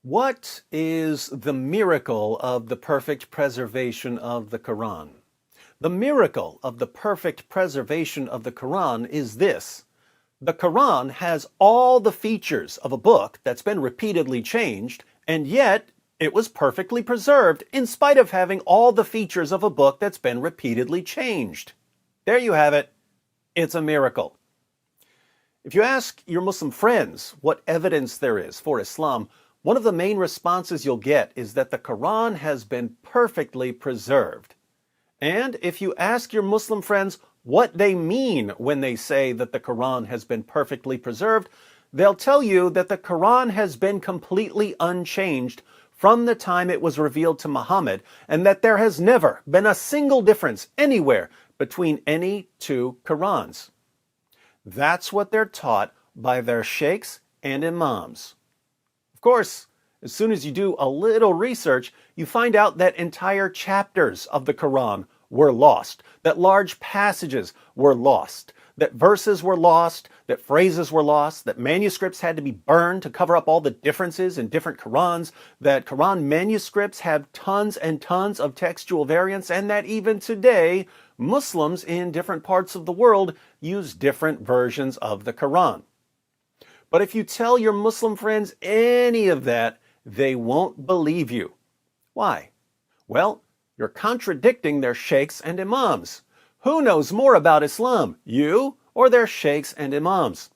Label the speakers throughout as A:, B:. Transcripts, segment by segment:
A: What is the miracle of the perfect preservation of the Quran? The miracle of the perfect preservation of the Quran is this. The Quran has all the features of a book that's been repeatedly changed, and yet it was perfectly preserved in spite of having all the features of a book that's been repeatedly changed. There you have it. It's a miracle. If you ask your Muslim friends what evidence there is for Islam, one of the main responses you'll get is that the Quran has been perfectly preserved. And if you ask your Muslim friends what they mean when they say that the Quran has been perfectly preserved, they'll tell you that the Quran has been completely unchanged from the time it was revealed to Muhammad, and that there has never been a single difference anywhere between any two Qurans. That's what they're taught by their sheikhs and imams. Of course, as soon as you do a little research, you find out that entire chapters of the Quran were lost, that large passages were lost, that verses were lost, that phrases were lost, that manuscripts had to be burned to cover up all the differences in different Qurans, that Quran manuscripts have tons and tons of textual variants, and that even today, Muslims in different parts of the world use different versions of the Quran. But if you tell your Muslim friends any of that, they won't believe you. Why? Well, you're contradicting their sheikhs and imams. Who knows more about Islam, you or their sheikhs and imams?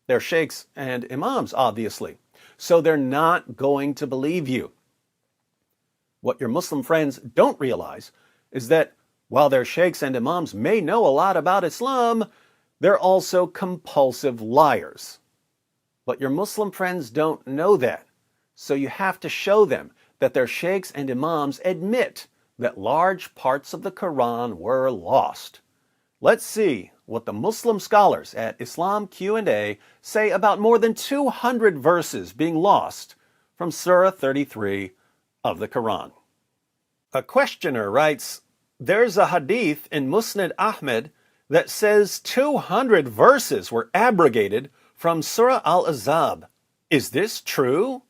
A: Their sheikhs and imams, obviously. So they're not going to believe you. What your Muslim friends don't realize is that while their sheikhs and imams may know a lot about Islam, they're also compulsive liars. But your Muslim friends don't know that, so you have to show them that their sheikhs and imams admit that large parts of the Quran were lost. Let's see what the Muslim scholars at Islam Q&A say about more than 200 verses being lost from Surah 33 of the Quran. A questioner writes, "There's a hadith in Musnad Ahmed that says 200 verses were abrogated from Surah Al-Ahzab. Is this true?"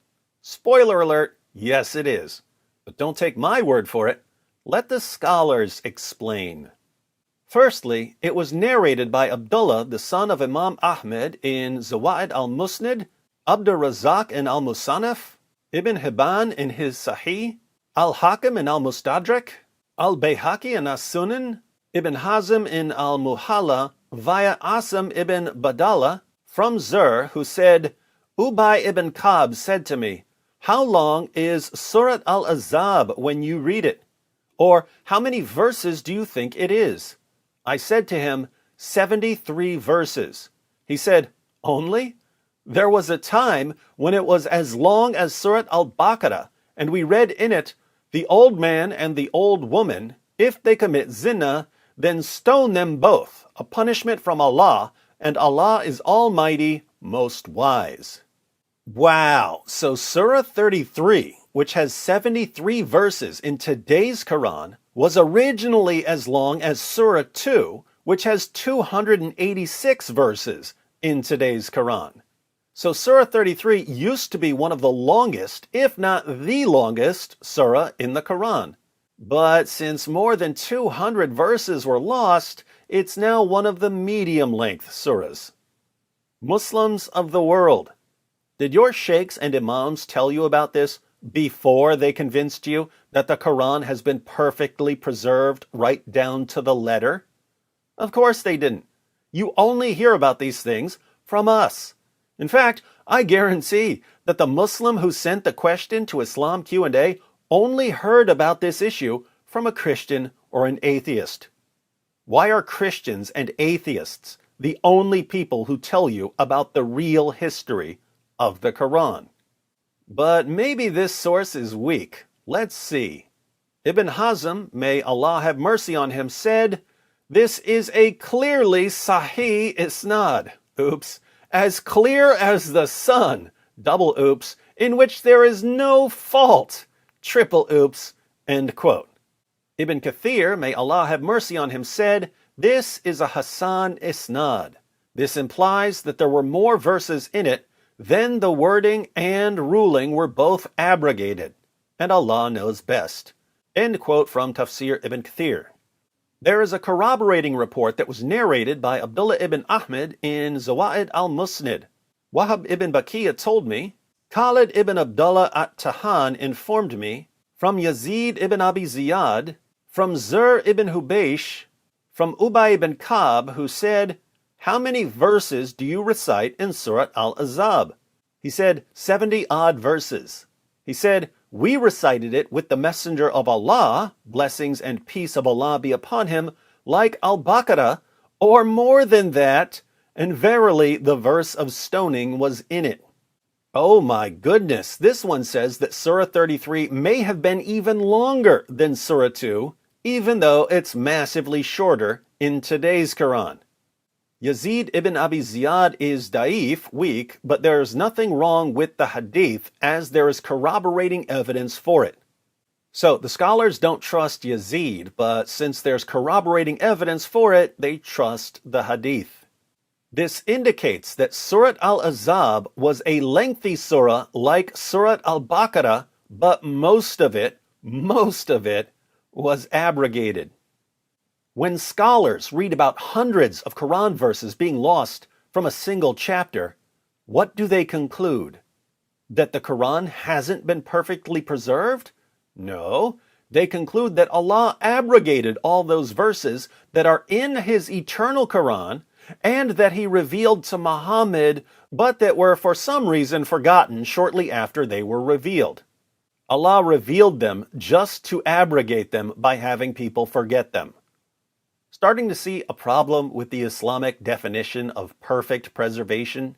A: Spoiler alert, yes it is. But don't take my word for it. Let the scholars explain. Firstly, it was narrated by Abdullah, the son of Imam Ahmed, in Zawaid al-Musnad, Abdur Razak in al-Musannaf, Ibn Hibban in his Sahih, Al-Hakim in al-Mustadrak, Al-Bayhaqi in as-Sunan, Ibn Hazm in al-Muhalla, via Asim ibn Badala, from Zur, who said, "Ubay ibn Ka'b said to me, 'How long is Surat Al-Ahzab when you read it? Or how many verses do you think it is?' I said to him, 73 verses. He said, 'Only? There was a time when it was as long as Surat Al-Baqarah, and we read in it, the old man and the old woman, if they commit zina, then stone them both, a punishment from Allah, and Allah is Almighty, most wise.'" Wow, so Surah 33, which has 73 verses in today's Quran, was originally as long as Surah 2, which has 286 verses in today's Quran. So Surah 33 used to be one of the longest, if not the longest, surah in the Quran. But since more than 200 verses were lost, it's now one of the medium-length surahs. Muslims of the world, did your sheikhs and imams tell you about this before they convinced you that the Quran has been perfectly preserved right down to the letter? Of course they didn't. You only hear about these things from us. In fact, I guarantee that the Muslim who sent the question to Islam Q&A only heard about this issue from a Christian or an atheist. Why are Christians and atheists the only people who tell you about the real history of the Quran? But maybe this source is weak. Let's see. Ibn Hazm, may Allah have mercy on him, said, "This is a clearly Sahih Isnad." Oops. "As clear as the sun." Double oops. "In which there is no fault." Triple oops. End quote. Ibn Kathir, may Allah have mercy on him, said, "This is a Hasan Isnad." This implies that there were more verses in it then the wording and ruling were both abrogated, and Allah knows best. End quote from Tafsir ibn Kathir. There is a corroborating report that was narrated by Abdullah ibn Ahmed in Zawaid al-Musnid. Wahab ibn Baqiya told me, Khalid ibn Abdullah at-Tahan informed me, from Yazid ibn Abi Ziyad, from Zur ibn Hubaysh, from Ubay ibn Ka'b, who said, how many verses do you recite in Surat al-Ahzab? He said, 70-odd verses. He said, we recited it with the Messenger of Allah, blessings and peace of Allah be upon him, like Al-Baqarah, or more than that, and verily the verse of stoning was in it. Oh my goodness, this one says that Surah 33 may have been even longer than Surah 2, even though it's massively shorter in today's Quran. Yazid ibn Abi Ziyad is da'if, weak, but there is nothing wrong with the hadith as there is corroborating evidence for it. So the scholars don't trust Yazid, but since there's corroborating evidence for it, they trust the hadith. This indicates that Surat al-Ahzab was a lengthy surah like Surat al-Baqarah, but most of it was abrogated. When scholars read about hundreds of Quran verses being lost from a single chapter, what do they conclude? That the Quran hasn't been perfectly preserved? No, they conclude that Allah abrogated all those verses that are in His eternal Quran and that He revealed to Muhammad, but that were for some reason forgotten shortly after they were revealed. Allah revealed them just to abrogate them by having people forget them. Starting to see a problem with the Islamic definition of perfect preservation?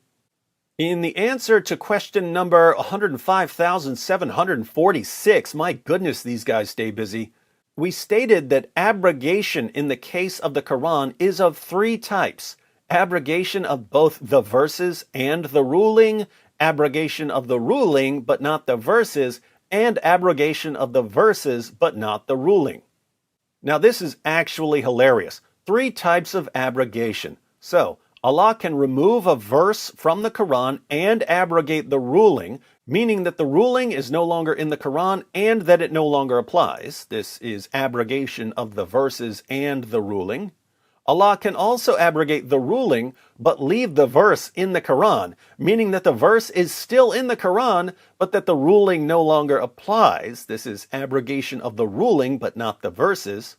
A: In the answer to question number 105,746, my goodness, these guys stay busy, we stated that abrogation in the case of the Quran is of three types: abrogation of both the verses and the ruling, abrogation of the ruling but not the verses, and abrogation of the verses but not the ruling. Now this is actually hilarious. Three types of abrogation. So, Allah can remove a verse from the Quran and abrogate the ruling, meaning that the ruling is no longer in the Quran and that it no longer applies. This is abrogation of the verses and the ruling. Allah can also abrogate the ruling but leave the verse in the Quran, meaning that the verse is still in the Quran but that the ruling no longer applies. This is abrogation of the ruling but not the verses.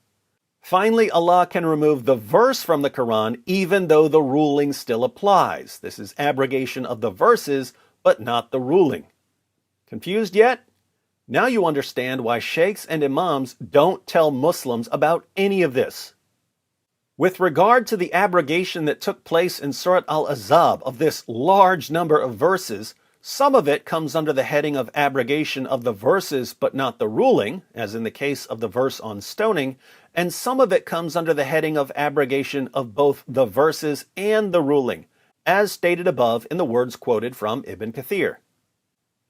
A: Finally, Allah can remove the verse from the Quran even though the ruling still applies. This is abrogation of the verses but not the ruling. Confused yet? Now you understand why sheikhs and imams don't tell Muslims about any of this. With regard to the abrogation that took place in Surat al-Ahzab of this large number of verses, some of it comes under the heading of abrogation of the verses but not the ruling, as in the case of the verse on stoning, and some of it comes under the heading of abrogation of both the verses and the ruling, as stated above in the words quoted from Ibn Kathir.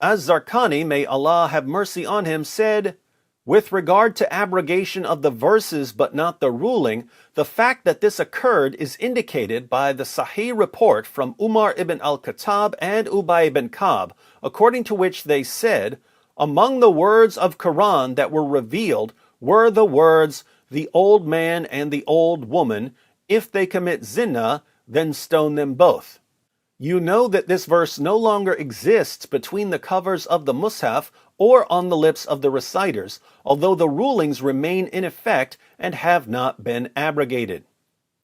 A: Az-Zarqani, may Allah have mercy on him, said, with regard to abrogation of the verses but not the ruling, the fact that this occurred is indicated by the Sahih report from Umar ibn al-Khattab and Ubay ibn Ka'b, according to which they said, among the words of Quran that were revealed were the words, the old man and the old woman, if they commit zina, then stone them both. You know that this verse no longer exists between the covers of the Mus'haf or on the lips of the reciters, although the rulings remain in effect and have not been abrogated.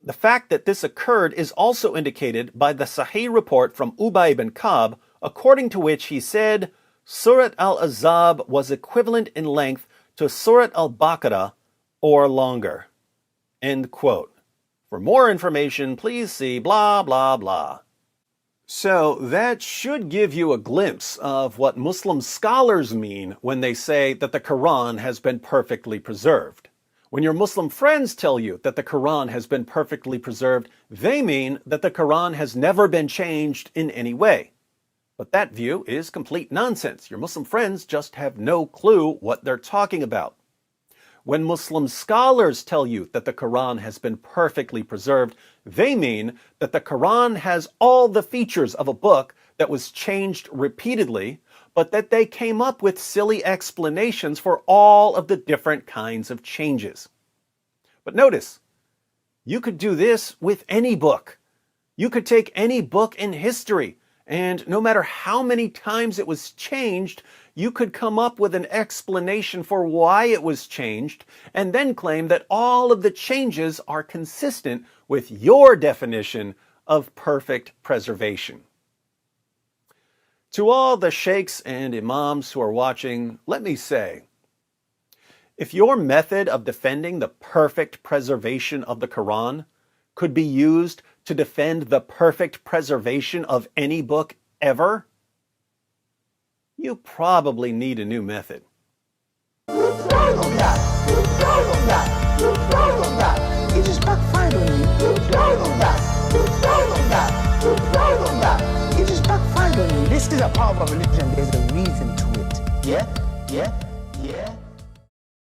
A: The fact that this occurred is also indicated by the Sahih report from Ubay ibn Ka'b, according to which he said, Surat al-Ahzab was equivalent in length to Surat al-Baqarah, or longer. End quote. For more information, please see blah blah blah. So that should give you a glimpse of what Muslim scholars mean when they say that the Quran has been perfectly preserved. When your Muslim friends tell you that the Quran has been perfectly preserved, they mean that the Quran has never been changed in any way. But that view is complete nonsense. Your Muslim friends just have no clue what they're talking about. When Muslim scholars tell you that the Quran has been perfectly preserved, they mean that the Quran has all the features of a book that was changed repeatedly, but that they came up with silly explanations for all of the different kinds of changes. But notice, you could do this with any book. You could take any book in history, and no matter how many times it was changed, you could come up with an explanation for why it was changed, and then claim that all of the changes are consistent with your definition of perfect preservation. To all the sheikhs and imams who are watching, let me say, if your method of defending the perfect preservation of the Quran could be used to defend the perfect preservation of any book ever, you probably need a new method.
B: It just backfired on you. It just backfired on you. This is a part of a religion. There's a reason to it. Yeah?